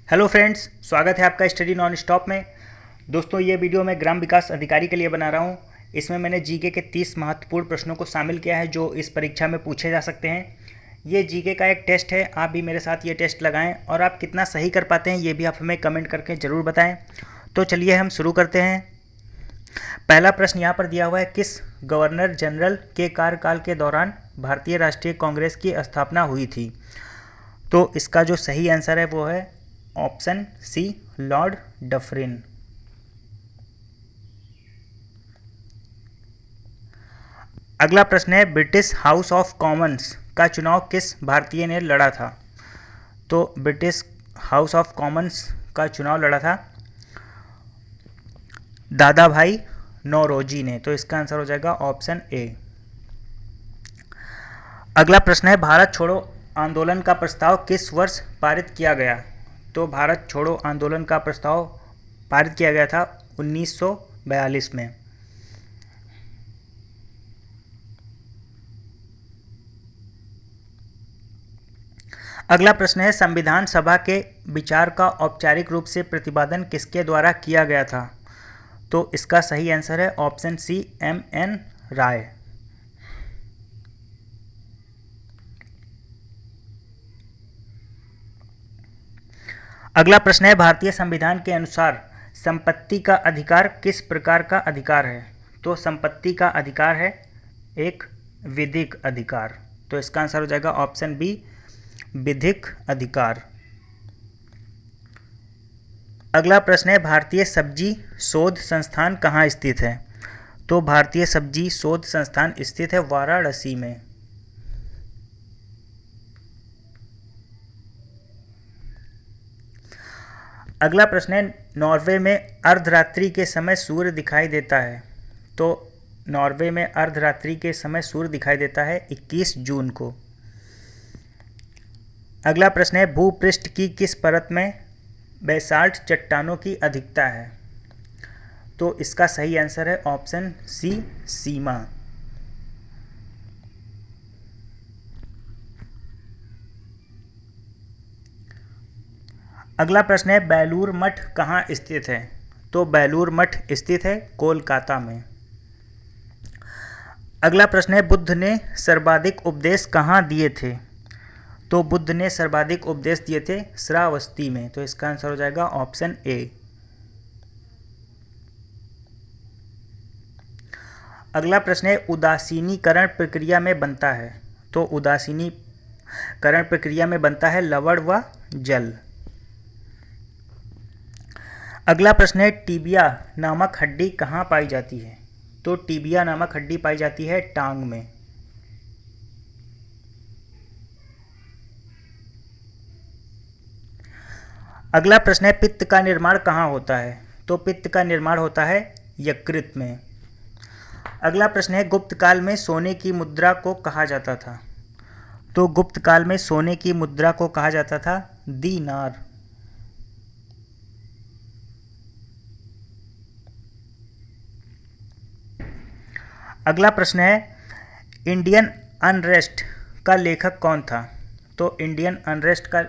Hello friends, स्वागत है आपका स्टडी नॉन स्टॉप में। दोस्तों, ये वीडियो मैं ग्राम विकास अधिकारी के लिए बना रहा हूँ। इसमें मैंने जीके के 30 महत्वपूर्ण प्रश्नों को शामिल किया है जो इस परीक्षा में पूछे जा सकते हैं। ये जीके का एक टेस्ट है, आप भी मेरे साथ ये टेस्ट लगाएं और आप कितना सही कर पाते हैं ये भी आप हमें कमेंट करके ज़रूर बताएं। तो चलिए हम शुरू करते हैं। पहला प्रश्न यहाँ पर दिया हुआ है, किस गवर्नर जनरल के कार्यकाल के दौरान भारतीय राष्ट्रीय कांग्रेस की स्थापना हुई थी? तो इसका जो सही आंसर है वो है ऑप्शन सी, लॉर्ड डफरिन। अगला प्रश्न है, ब्रिटिश हाउस ऑफ कॉमन्स का चुनाव किस भारतीय ने लड़ा था? तो ब्रिटिश हाउस ऑफ कॉमन्स का चुनाव लड़ा था दादा भाई नौरोजी ने। तो इसका आंसर हो जाएगा ऑप्शन ए। अगला प्रश्न है, भारत छोड़ो आंदोलन का प्रस्ताव किस वर्ष पारित किया गया? तो भारत छोड़ो आंदोलन का प्रस्ताव पारित किया गया था 1942 में। अगला प्रश्न है, संविधान सभा के विचार का औपचारिक रूप से प्रतिपादन किसके द्वारा किया गया था? तो इसका सही आंसर है ऑप्शन सी, M.N. राय। अगला प्रश्न है, भारतीय संविधान के अनुसार संपत्ति का अधिकार किस प्रकार का अधिकार है? तो संपत्ति का अधिकार है एक विधिक अधिकार। तो इसका आंसर हो जाएगा ऑप्शन बी, विधिक अधिकार। अगला प्रश्न है, भारतीय सब्जी शोध संस्थान कहाँ स्थित है? तो भारतीय सब्जी शोध संस्थान स्थित है वाराणसी में। अगला प्रश्न है, नॉर्वे में अर्धरात्रि के समय सूर्य दिखाई देता है। तो नॉर्वे में अर्धरात्रि के समय सूर्य दिखाई देता है 21 जून को। अगला प्रश्न है, भूपृष्ठ की किस परत में बेसाल्ट चट्टानों की अधिकता है? तो इसका सही आंसर है ऑप्शन सी, सीमा। अगला प्रश्न है, बेलूर मठ कहाँ स्थित है? तो बेलूर मठ स्थित है कोलकाता में। अगला प्रश्न है, बुद्ध ने सर्वाधिक उपदेश कहाँ दिए थे? तो बुद्ध ने सर्वाधिक उपदेश दिए थे श्रावस्ती में। तो इसका आंसर हो जाएगा ऑप्शन ए। अगला प्रश्न है, उदासीनीकरण प्रक्रिया में बनता है। तो उदासीनीकरण प्रक्रिया में बनता है लवण व जल। अगला प्रश्न है, टीबिया नामक हड्डी कहाँ पाई जाती है? तो टीबिया नामक हड्डी पाई जाती है टांग में। अगला प्रश्न है, पित्त का निर्माण कहाँ होता है? तो पित्त का निर्माण होता है यकृत में। अगला प्रश्न है, गुप्त काल में सोने की मुद्रा को कहा जाता था? तो गुप्त काल में सोने की मुद्रा को कहा जाता था दीनार। अगला प्रश्न है, इंडियन अनरेस्ट का लेखक कौन था? तो इंडियन अनरेस्ट का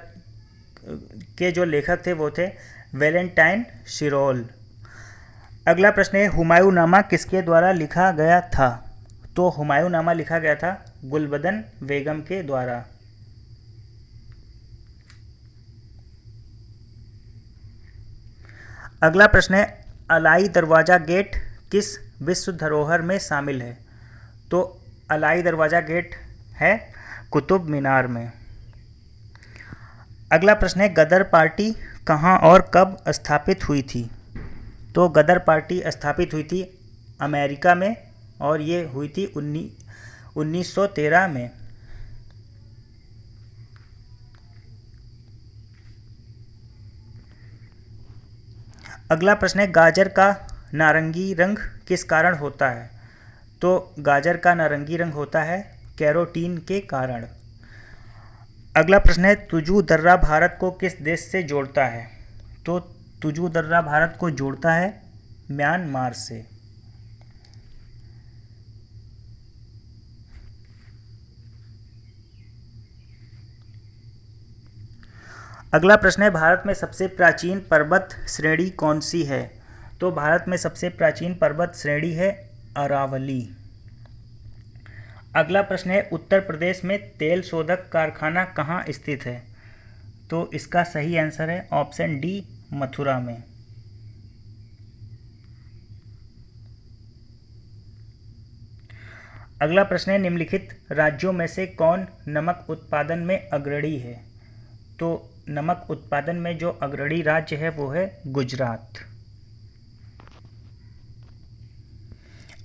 के जो लेखक थे वो थे वैलेंटाइन शिरोल। अगला प्रश्न है, हुमायूं नामा किसके द्वारा लिखा गया था? तो हुमायूं नामा लिखा गया था गुलबदन बेगम के द्वारा। अगला प्रश्न है, अलाई दरवाज़ा गेट किस विश्व धरोहर में शामिल है? तो अलाई दरवाज़ा गेट है कुतुब मीनार में। अगला प्रश्न है, गदर पार्टी कहाँ और कब स्थापित हुई थी? तो गदर पार्टी स्थापित हुई थी अमेरिका में और ये हुई थी 1913 में। अगला प्रश्न है, गाजर का नारंगी रंग किस कारण होता है? तो गाजर का नारंगी रंग होता है कैरोटीन के कारण। अगला प्रश्न है, तुजू दर्रा भारत को किस देश से जोड़ता है? तो तुजू दर्रा भारत को जोड़ता है म्यांमार से। अगला प्रश्न है, भारत में सबसे प्राचीन पर्वत श्रेणी कौन सी है? तो भारत में सबसे प्राचीन पर्वत श्रेणी है अरावली। अगला प्रश्न है, उत्तर प्रदेश में तेल शोधक कारखाना कहाँ स्थित है? तो इसका सही आंसर है ऑप्शन डी, मथुरा में। अगला प्रश्न है, निम्नलिखित राज्यों में से कौन नमक उत्पादन में अग्रणी है? तो नमक उत्पादन में जो अग्रणी राज्य है वो है गुजरात।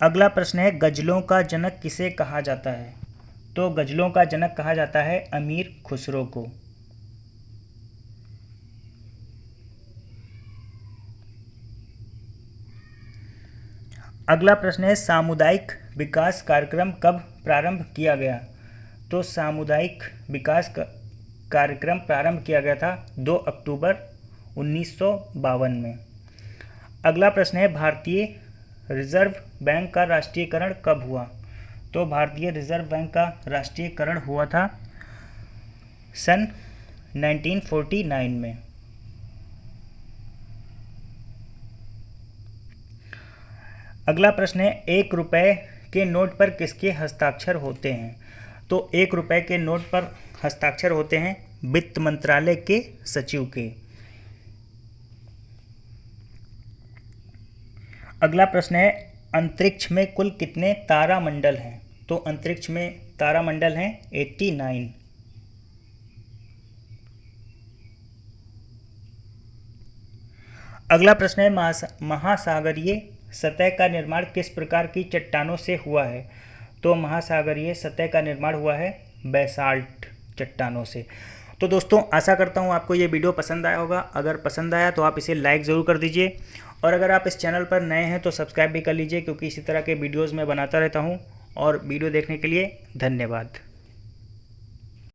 अगला प्रश्न है, गजलों का जनक किसे कहा जाता है? तो गजलों का जनक कहा जाता है अमीर खुसरो को। अगला प्रश्न है, सामुदायिक विकास कार्यक्रम कब प्रारंभ किया गया? तो सामुदायिक विकास कार्यक्रम प्रारंभ किया गया था 2 अक्टूबर 1952 में। अगला प्रश्न है, भारतीय रिजर्व बैंक का राष्ट्रीयकरण कब हुआ? तो भारतीय रिजर्व बैंक का राष्ट्रीयकरण हुआ था सन 1949 में। अगला प्रश्न है, 1 रुपये के नोट पर किसके हस्ताक्षर होते हैं? तो 1 रुपये के नोट पर हस्ताक्षर होते हैं वित्त मंत्रालय के सचिव के। अगला प्रश्न है, अंतरिक्ष में कुल कितने तारामंडल हैं? तो अंतरिक्ष में तारामंडल हैं 89। अगला प्रश्न है, महासागरीय सतह का निर्माण किस प्रकार की चट्टानों से हुआ है? तो महासागरीय सतह का निर्माण हुआ है बेसाल्ट चट्टानों से। तो दोस्तों, आशा करता हूँ आपको ये वीडियो पसंद आया होगा। अगर पसंद आया तो आप इसे लाइक ज़रूर कर दीजिए, और अगर आप इस चैनल पर नए हैं तो सब्सक्राइब भी कर लीजिए, क्योंकि इसी तरह के वीडियोज़ मैं बनाता रहता हूँ। और वीडियो देखने के लिए धन्यवाद।